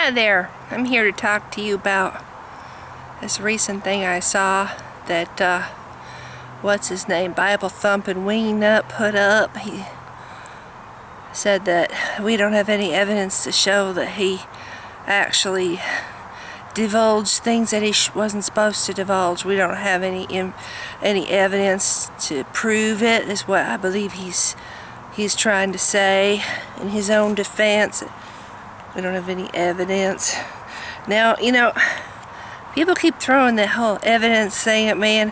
Hi there, I'm here to talk to you about this recent thing I saw that, what's his name, Bible Thumping Wingnut put up. He said that we don't have any evidence to show that he actually divulged things that he wasn't supposed to divulge. We don't have any evidence to prove it, is what I believe he's trying to say in his own defense. We don't have any evidence. Now, you know, people keep throwing that whole evidence thing at me, and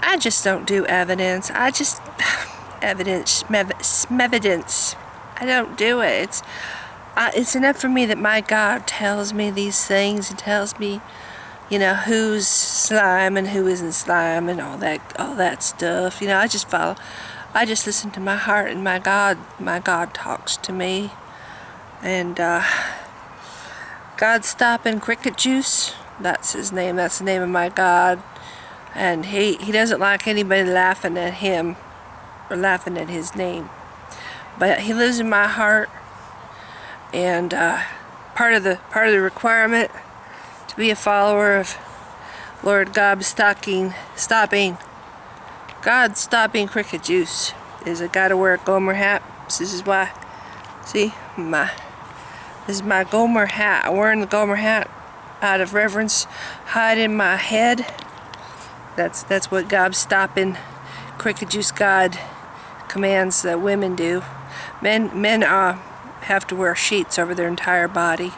I just don't do evidence. I just evidence. I don't do it. It's enough for me that my God tells me these things and tells me, you know, who's slime and who isn't slime and all that stuff. You know, I just follow. I just listen to my heart, and my God talks to me. And God's stopping Cricket Juice. That's his name. That's the name of my God. And he doesn't like anybody laughing at him or laughing at his name. But he lives in my heart. And part of the requirement to be a follower of Lord God stopping Cricket Juice is I gotta wear a Gomer hat. This is why. See, this is my Gomer hat. I'm wearing the Gomer hat out of reverence, hiding my head. That's what God stopping Cricket Juice God commands that women do. Men have to wear sheets over their entire body.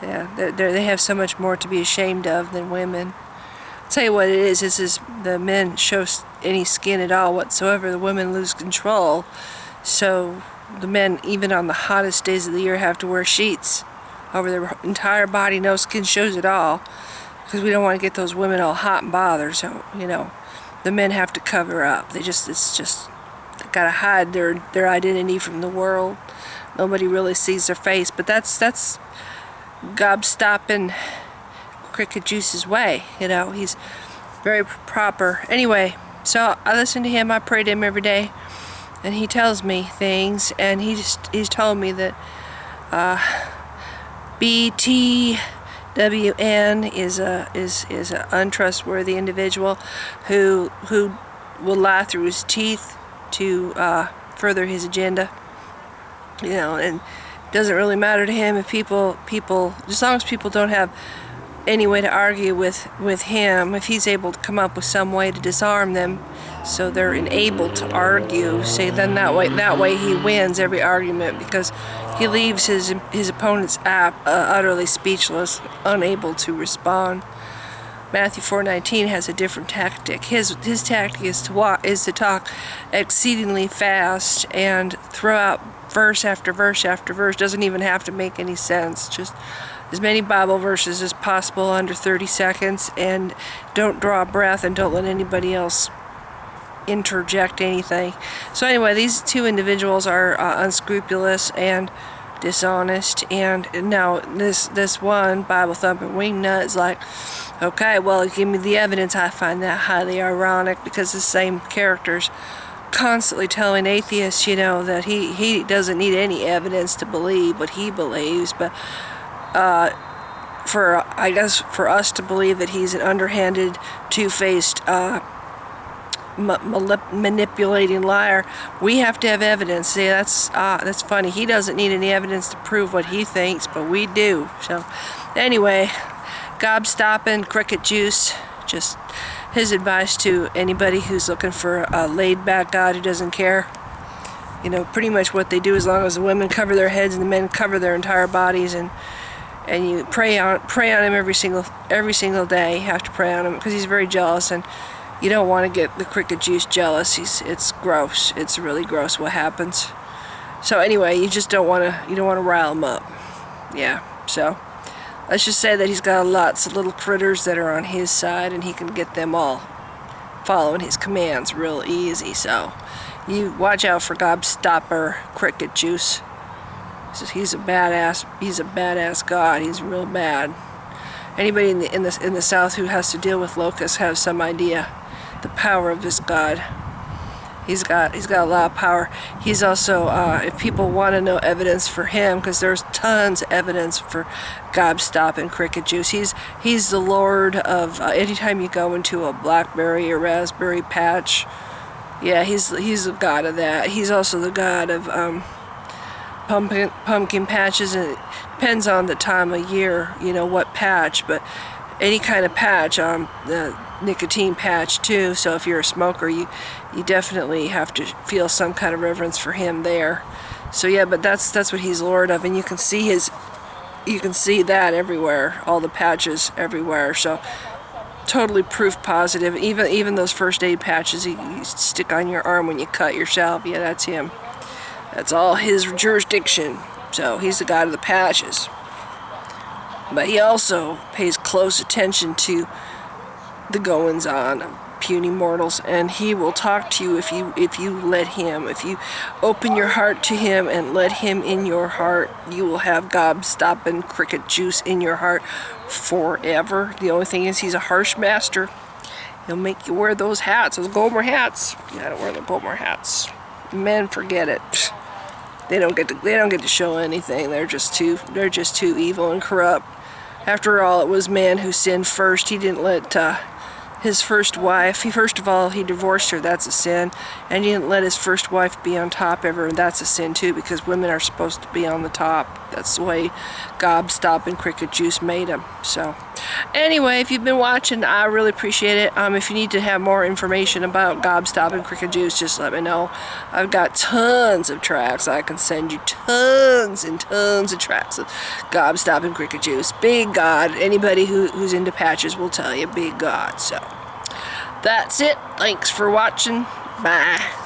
Yeah, they have so much more to be ashamed of than women. I'll tell you what it is. This is the men show any skin at all whatsoever. The women lose control. So the men, even on the hottest days of the year, have to wear sheets over their entire body. No skin shows at all, because we don't want to get those women all hot and bothered. So, you know, the men have to cover up. They gotta hide their identity from the world. Nobody really sees their face. But that's God stopping Cricket Juice's way. You know, he's very proper. Anyway, so I listen to him. I pray to him every day. And he tells me things, and he's told me that BTWN is a untrustworthy individual who will lie through his teeth to further his agenda. You know, and it doesn't really matter to him if people as long as people don't have any way to argue with him, if he's able to come up with some way to disarm them so they're unable to argue, say, then that way he wins every argument, because he leaves his opponent's utterly speechless, unable to respond. Matthew 4:19 has a different tactic. His tactic is to talk exceedingly fast and throw out verse after verse after verse. Doesn't even have to make any sense. Just as many Bible verses as possible under 30 seconds, and don't draw a breath, and don't let anybody else interject anything. So anyway, these two individuals are unscrupulous and dishonest, and now this one Bible thumping wingnut is like, okay, well, give me the evidence. I find that highly ironic, because the same characters constantly telling atheists, you know, that he doesn't need any evidence to believe what he believes. But for us to believe that he's an underhanded, two-faced, manipulating liar, we have to have evidence. See, that's funny. He doesn't need any evidence to prove what he thinks, but we do. So anyway, God stopping Cricket Juice. Just his advice to anybody who's looking for a laid-back God who doesn't care. You know, pretty much what they do, as long as the women cover their heads and the men cover their entire bodies, and you pray on him every single day. You have to pray on him, because he's very jealous, and you don't want to get the Cricket Juice jealous. It's gross. It's really gross what happens. So anyway, you don't want to rile him up. Yeah. So let's just say that he's got lots of little critters that are on his side, and he can get them all following his commands real easy. So you watch out for Gobstopper Cricket Juice. He's a badass God. He's real bad. Anybody in the South who has to deal with locusts has some idea the power of this God. He's got a lot of power. He's also, if people want to know evidence for him, because there's tons of evidence for Gobstop and Cricket Juice. He's the Lord of anytime you go into a blackberry or raspberry patch. Yeah, he's the god of that. He's also the god of pumpkin patches, and it depends on the time of year, you know, what patch, but any kind of patch, the nicotine patch too. So if you're a smoker, you definitely have to feel some kind of reverence for him there. So yeah, but that's what he's Lord of, and you can see that everywhere, all the patches everywhere. So totally proof positive. Even those first aid patches you stick on your arm when you cut yourself, yeah, that's him. That's all his jurisdiction. So he's the god of the patches. But he also pays close attention to the goings-on of puny mortals, and he will talk to you if you let him. If you open your heart to him and let him in your heart, you will have Gobstop and Cricket Juice in your heart forever. The only thing is, he's a harsh master. He'll make you wear those hats, those Gomer hats. You gotta wear the Gomer hats. Men, forget it. They don't get to show anything. They're just too evil and corrupt. After all, it was man who sinned first. He didn't let his first wife, first of all, he divorced her, that's a sin, and he didn't let his first wife be on top ever, and that's a sin too, because women are supposed to be on the top. That's the way Gobstop and Cricket Juice made them. So anyway, if you've been watching, I really appreciate it. If you need to have more information about Gobstop and Cricket Juice, just let me know. I've got tons of tracks. I can send you tons and tons of tracks of Gobstop and Cricket Juice. Big God. Anybody who's into patches will tell you, big God. So that's it. Thanks for watching. Bye.